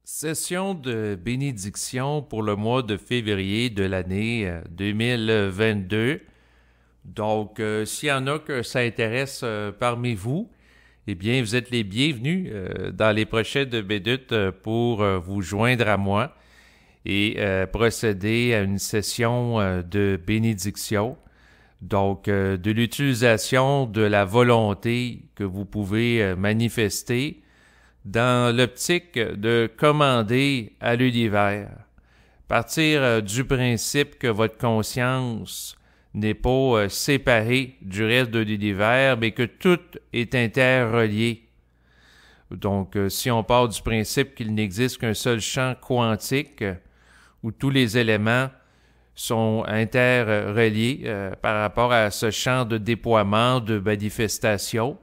Session de bénédiction pour le mois de février de l'année 2022. Donc, s'il y en a que ça intéresse parmi vous, eh bien, vous êtes les bienvenus dans les prochaines minutes pour vous joindre à moi et procéder à une session de bénédiction. Donc, de l'utilisation de la volonté que vous pouvez manifester dans l'optique de commander à l'univers. Partir du principe que votre conscience n'est pas séparée du reste de l'univers, mais que tout est interrelié. Donc, si on part du principe qu'il n'existe qu'un seul champ quantique où tous les éléments sont interreliés par rapport à ce champ de déploiement, de manifestation,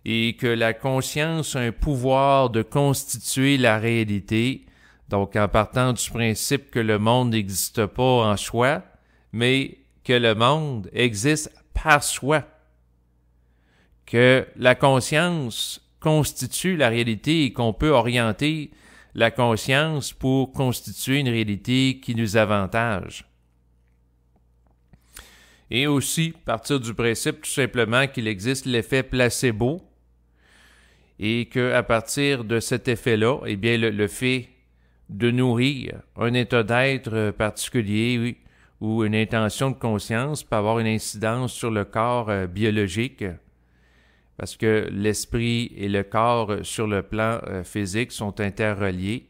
et que la conscience a un pouvoir de constituer la réalité, donc en partant du principe que le monde n'existe pas en soi, mais que le monde existe par soi, que la conscience constitue la réalité et qu'on peut orienter la conscience pour constituer une réalité qui nous avantage. Et aussi, partir du principe tout simplement qu'il existe l'effet placebo, et qu'à partir de cet effet-là, eh bien, le fait de nourrir un état d'être particulier, oui, ou une intention de conscience peut avoir une incidence sur le corps biologique, parce que l'esprit et le corps sur le plan physique sont interreliés.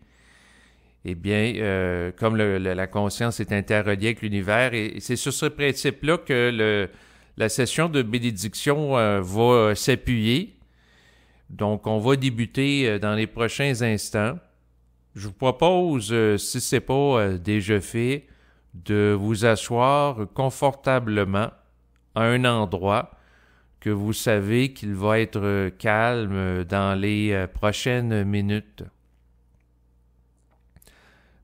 Eh bien, comme la conscience est interreliée avec l'univers, et c'est sur ce principe-là que la session de bénédiction va s'appuyer. Donc, on va débuter dans les prochains instants. Je vous propose, si ce n'est pas déjà fait, de vous asseoir confortablement à un endroit que vous savez qu'il va être calme dans les prochaines minutes.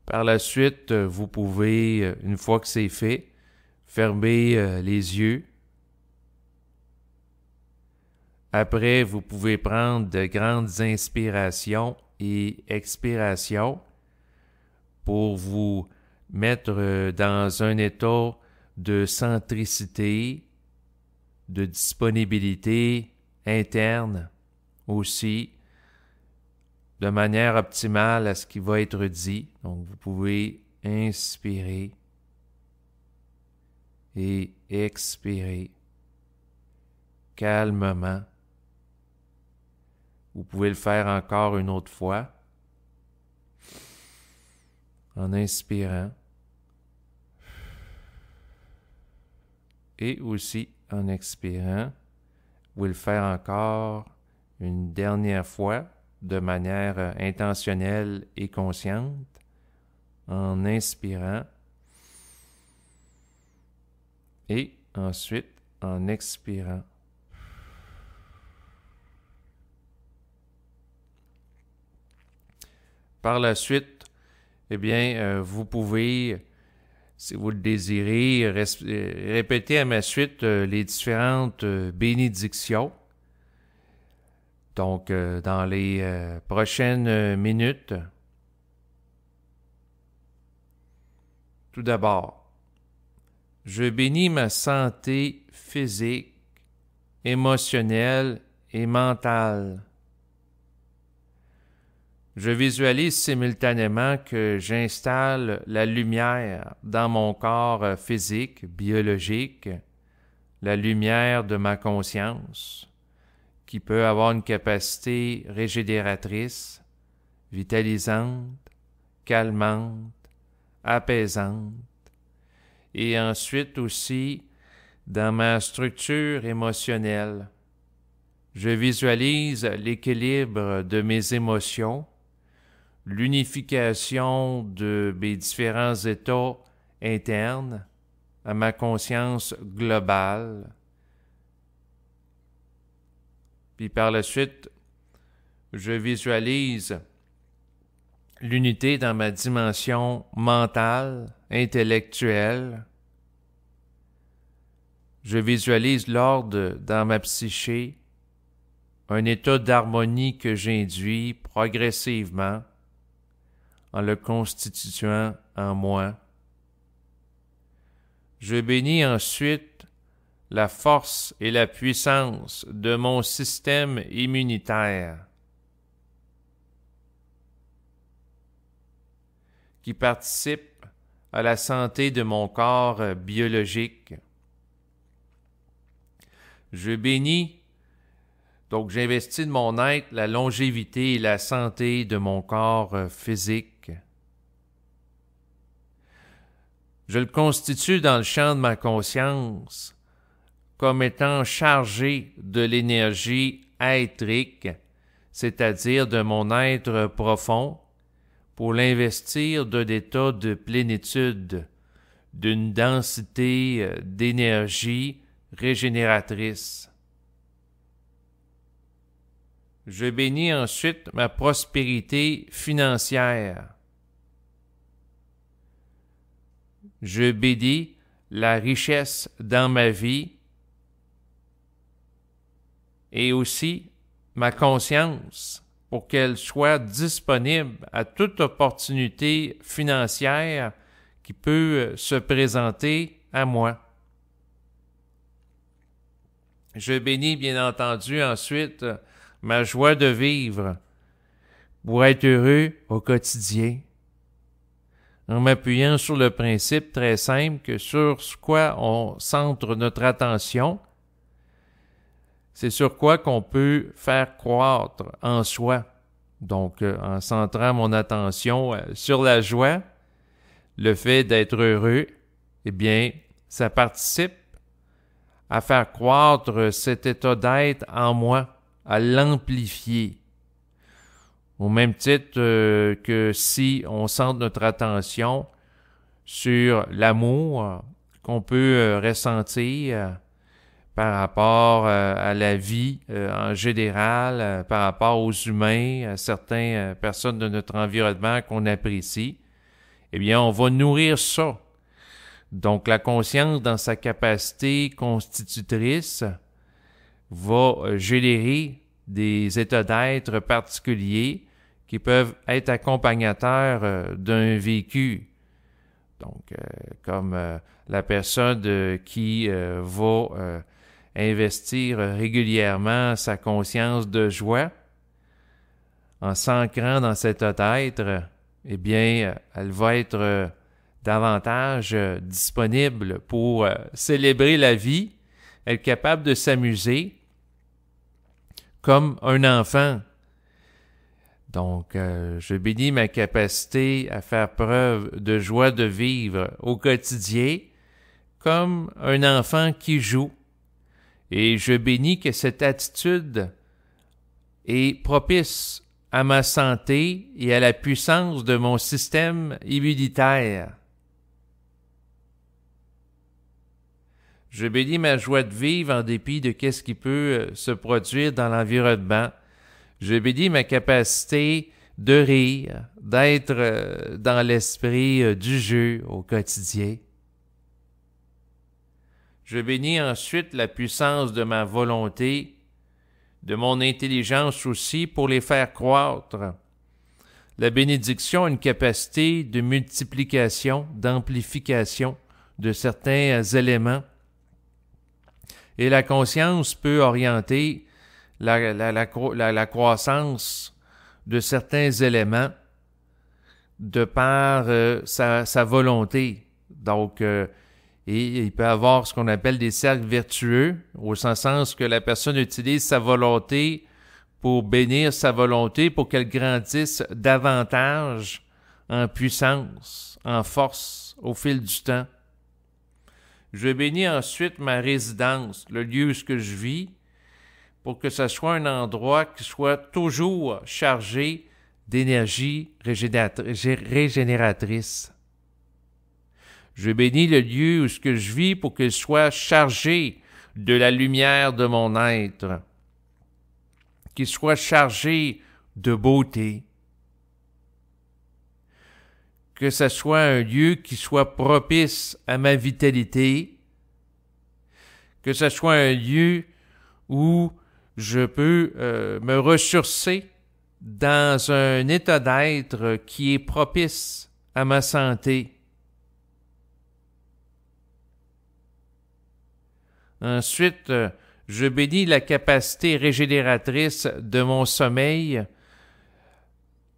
Par la suite, vous pouvez, une fois que c'est fait, fermer les yeux. Après, vous pouvez prendre de grandes inspirations et expirations pour vous mettre dans un état de centricité, de disponibilité interne aussi, de manière optimale à ce qui va être dit. Donc, vous pouvez inspirer et expirer calmement. Vous pouvez le faire encore une autre fois en inspirant et aussi en expirant. Vous pouvez le faire encore une dernière fois de manière intentionnelle et consciente en inspirant et ensuite en expirant. Par la suite, eh bien, vous pouvez, si vous le désirez, répéter à ma suite les différentes bénédictions. Donc, dans les prochaines minutes, tout d'abord, je bénis ma santé physique, émotionnelle et mentale. Je visualise simultanément que j'installe la lumière dans mon corps physique, biologique, la lumière de ma conscience, qui peut avoir une capacité régénératrice, vitalisante, calmante, apaisante, et ensuite aussi dans ma structure émotionnelle. Je visualise l'équilibre de mes émotions, l'unification de mes différents états internes à ma conscience globale. Puis par la suite, je visualise l'unité dans ma dimension mentale, intellectuelle. Je visualise l'ordre dans ma psyché, un état d'harmonie que j'induis progressivement en le constituant en moi. Je bénis ensuite la force et la puissance de mon système immunitaire, qui participe à la santé de mon corps biologique. Je bénis, donc j'investis de mon être la longévité et la santé de mon corps physique. Je le constitue dans le champ de ma conscience comme étant chargé de l'énergie éthérique, c'est-à-dire de mon être profond, pour l'investir d'un état de plénitude, d'une densité d'énergie régénératrice. Je bénis ensuite ma prospérité financière. Je bénis la richesse dans ma vie et aussi ma conscience pour qu'elle soit disponible à toute opportunité financière qui peut se présenter à moi. Je bénis bien entendu ensuite ma joie de vivre pour être heureux au quotidien, en m'appuyant sur le principe très simple que sur quoi on centre notre attention, c'est sur quoi qu'on peut faire croître en soi. Donc, en centrant mon attention sur la joie, le fait d'être heureux, eh bien, ça participe à faire croître cet état d'être en moi, à l'amplifier. Au même titre que si on centre notre attention sur l'amour qu'on peut ressentir par rapport à la vie en général, par rapport aux humains, à certaines personnes de notre environnement qu'on apprécie, eh bien, on va nourrir ça. Donc, la conscience, dans sa capacité constitutrice, va générer des états d'être particuliers qui peuvent être accompagnateurs d'un vécu. Donc, comme la personne qui va investir régulièrement sa conscience de joie, en s'ancrant dans cet état d'être, eh bien, elle va être davantage disponible pour célébrer la vie, être capable de s'amuser comme un enfant. Donc, je bénis ma capacité à faire preuve de joie de vivre au quotidien comme un enfant qui joue. Et je bénis que cette attitude est propice à ma santé et à la puissance de mon système immunitaire. Je bénis ma joie de vivre en dépit de ce qui peut se produire dans l'environnement. Je bénis ma capacité de rire, d'être dans l'esprit du jeu au quotidien. Je bénis ensuite la puissance de ma volonté, de mon intelligence aussi pour les faire croître. La bénédiction a une capacité de multiplication, d'amplification de certains éléments. Et la conscience peut orienter la croissance de certains éléments de par sa volonté. Donc, et il peut y avoir ce qu'on appelle des cercles vertueux, au sens que la personne utilise sa volonté pour bénir sa volonté, pour qu'elle grandisse davantage en puissance, en force, au fil du temps. Je bénis ensuite ma résidence, le lieu où je vis, pour que ce soit un endroit qui soit toujours chargé d'énergie régénératrice. Je bénis le lieu où je vis pour qu'il soit chargé de la lumière de mon être, qu'il soit chargé de beauté, que ce soit un lieu qui soit propice à ma vitalité, que ce soit un lieu où je peux me ressourcer dans un état d'être qui est propice à ma santé. Ensuite, je bénis la capacité régénératrice de mon sommeil,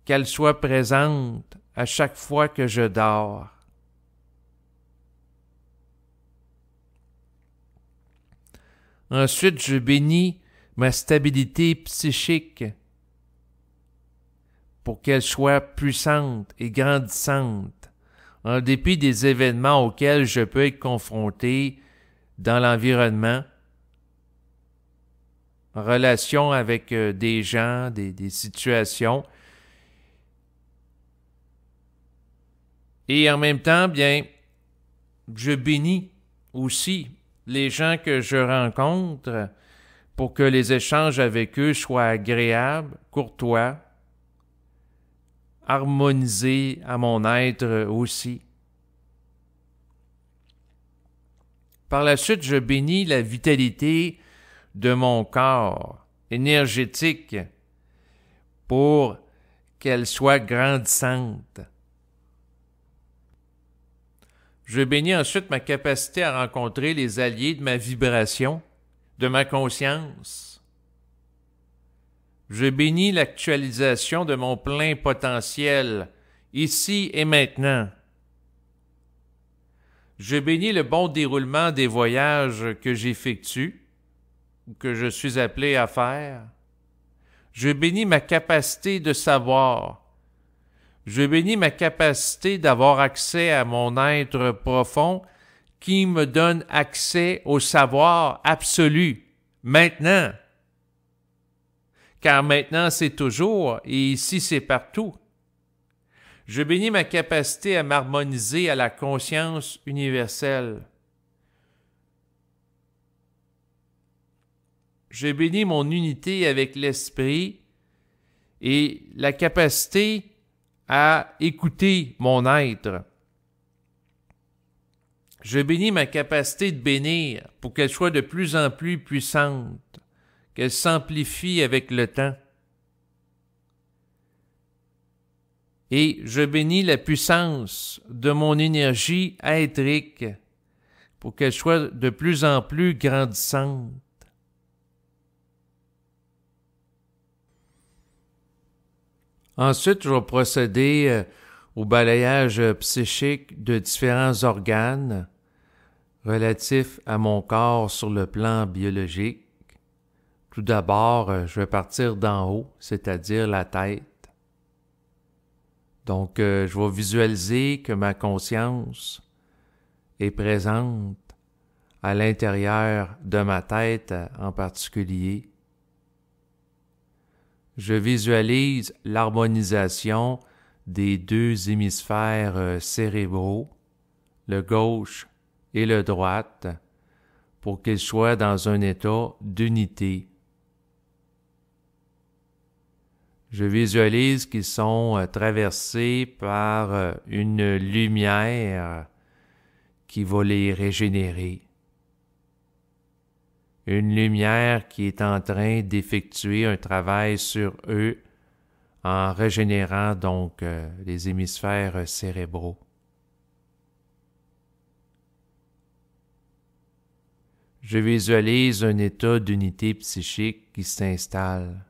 qu'elle soit présente à chaque fois que je dors. Ensuite, je bénis ma stabilité psychique pour qu'elle soit puissante et grandissante, en dépit des événements auxquels je peux être confronté dans l'environnement, en relation avec des gens, des situations. Et en même temps, bien, je bénis aussi les gens que je rencontre pour que les échanges avec eux soient agréables, courtois, harmonisés à mon être aussi. Par la suite, je bénis la vitalité de mon corps énergétique pour qu'elle soit grandissante. Je bénis ensuite ma capacité à rencontrer les alliés de ma vibration, de ma conscience. Je bénis l'actualisation de mon plein potentiel, ici et maintenant. Je bénis le bon déroulement des voyages que j'effectue ou que je suis appelé à faire. Je bénis ma capacité de savoir. Je bénis ma capacité d'avoir accès à mon être profond qui me donne accès au savoir absolu, maintenant. Car maintenant c'est toujours et ici c'est partout. Je bénis ma capacité à m'harmoniser à la conscience universelle. Je bénis mon unité avec l'esprit et la capacité à écouter mon être. Je bénis ma capacité de bénir pour qu'elle soit de plus en plus puissante, qu'elle s'amplifie avec le temps. Et je bénis la puissance de mon énergie éthérique pour qu'elle soit de plus en plus grandissante. Ensuite, je vais procéder au balayage psychique de différents organes relatifs à mon corps sur le plan biologique. Tout d'abord, je vais partir d'en haut, c'est-à-dire la tête. Donc, je vais visualiser que ma conscience est présente à l'intérieur de ma tête en particulier. Je visualise l'harmonisation des deux hémisphères cérébraux, le gauche et le droite, pour qu'ils soient dans un état d'unité. Je visualise qu'ils sont traversés par une lumière qui va les régénérer. Une lumière qui est en train d'effectuer un travail sur eux en régénérant donc les hémisphères cérébraux. Je visualise un état d'unité psychique qui s'installe.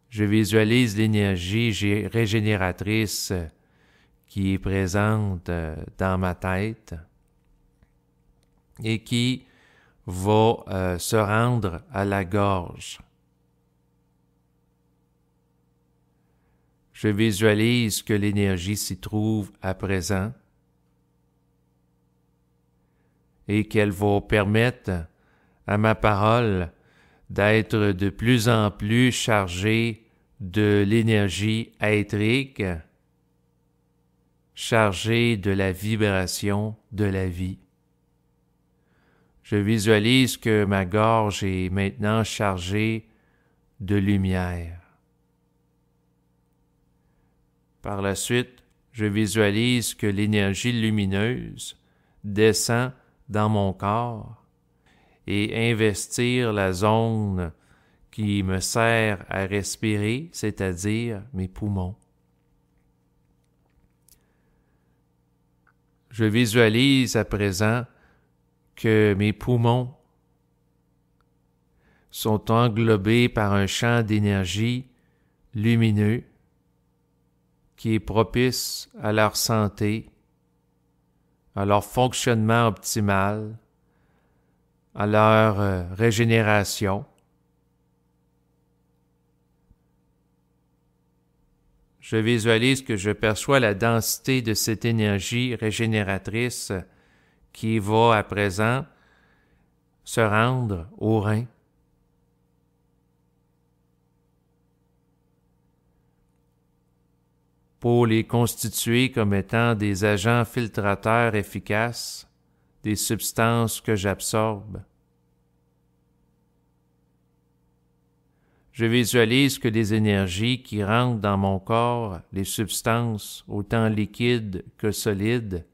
Je visualise l'énergie régénératrice qui est présente dans ma tête et qui va se rendre à la gorge. Je visualise que l'énergie s'y trouve à présent et qu'elle va permettre à ma parole d'être de plus en plus chargée de l'énergie éthérique, chargée de la vibration de la vie. Je visualise que ma gorge est maintenant chargée de lumière. Par la suite, je visualise que l'énergie lumineuse descend dans mon corps et investir la zone qui me sert à respirer, c'est-à-dire mes poumons. Je visualise à présent que mes poumons sont englobés par un champ d'énergie lumineux qui est propice à leur santé, à leur fonctionnement optimal, à leur régénération. Je visualise que je perçois la densité de cette énergie régénératrice qui va à présent se rendre aux reins. Pour les constituer comme étant des agents filtrateurs efficaces des substances que j'absorbe. Je visualise que les énergies qui rentrent dans mon corps, les substances autant liquides que solides,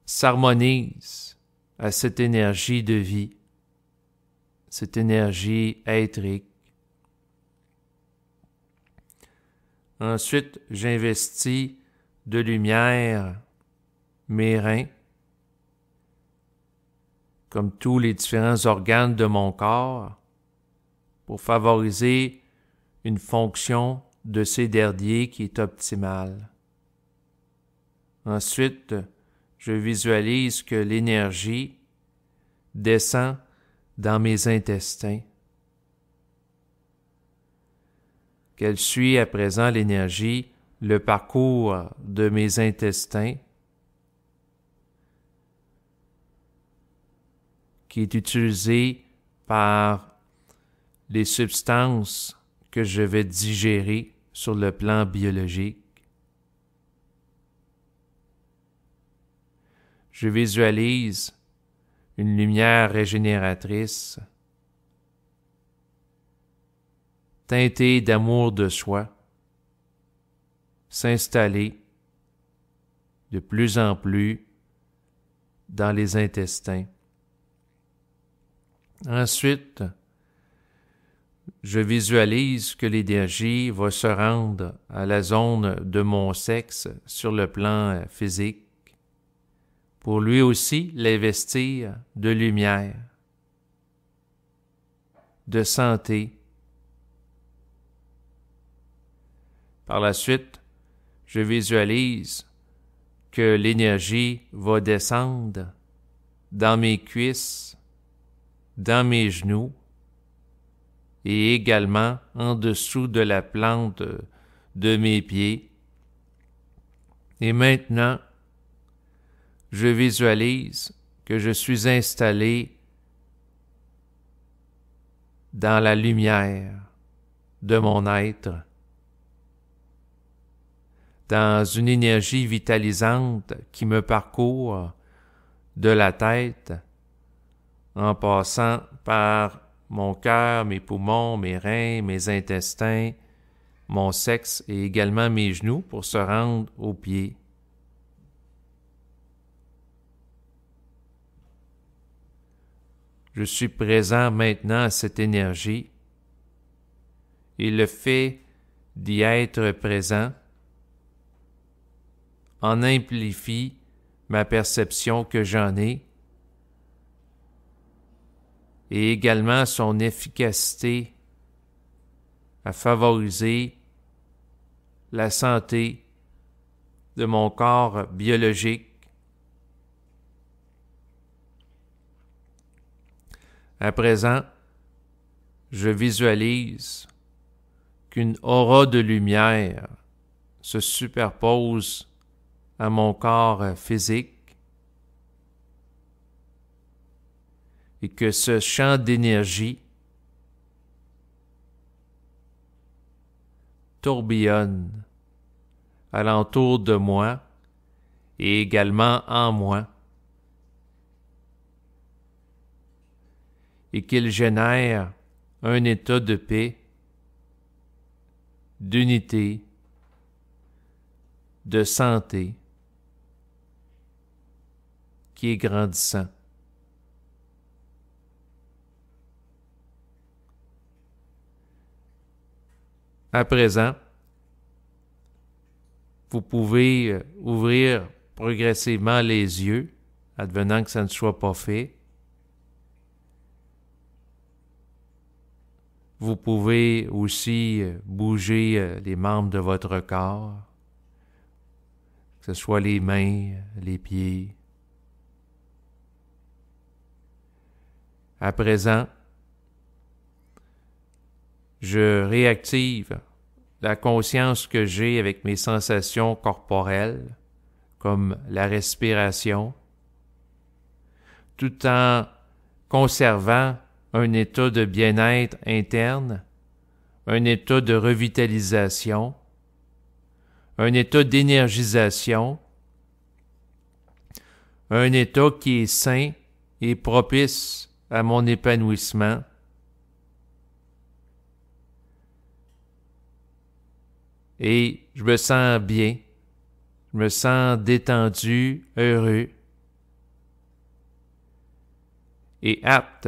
s'harmonisent à cette énergie de vie, cette énergie éthérique. Ensuite, j'investis de lumière mes reins, comme tous les différents organes de mon corps, pour favoriser une fonction de ces derniers qui est optimale. Ensuite, je visualise que l'énergie descend dans mes intestins, qu'elle suit à présent l'énergie, le parcours de mes intestins, qui est utilisé par les substances que je vais digérer sur le plan biologique. Je visualise une lumière régénératrice, teintée d'amour de soi, s'installer de plus en plus dans les intestins. Ensuite, je visualise que l'énergie va se rendre à la zone de mon sexe sur le plan physique pour lui aussi l'investir de lumière, de santé. Par la suite, je visualise que l'énergie va descendre dans mes cuisses, dans mes genoux et également en dessous de la plante de mes pieds. Et maintenant, je visualise que je suis installé dans la lumière de mon être, dans une énergie vitalisante qui me parcourt de la tête en passant par mon cœur, mes poumons, mes reins, mes intestins, mon sexe et également mes genoux pour se rendre aux pieds. Je suis présent maintenant à cette énergie et le fait d'y être présent en amplifie ma perception que j'en ai et également son efficacité à favoriser la santé de mon corps biologique. À présent, je visualise qu'une aura de lumière se superpose à mon corps physique et que ce champ d'énergie tourbillonne alentour de moi et également en moi et qu'il génère un état de paix, d'unité, de santé qui est grandissant. À présent, vous pouvez ouvrir progressivement les yeux, advenant que ça ne soit pas fait. Vous pouvez aussi bouger les membres de votre corps, que ce soit les mains, les pieds. À présent, je réactive la conscience que j'ai avec mes sensations corporelles, comme la respiration, tout en conservant un état de bien-être interne, un état de revitalisation, un état d'énergisation, un état qui est sain et propice à mon épanouissement. Et je me sens bien, je me sens détendu, heureux et apte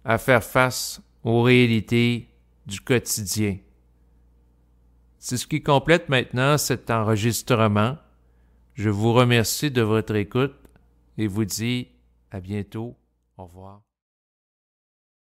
à faire face aux réalités du quotidien. C'est ce qui complète maintenant cet enregistrement. Je vous remercie de votre écoute et vous dis à bientôt. Au revoir.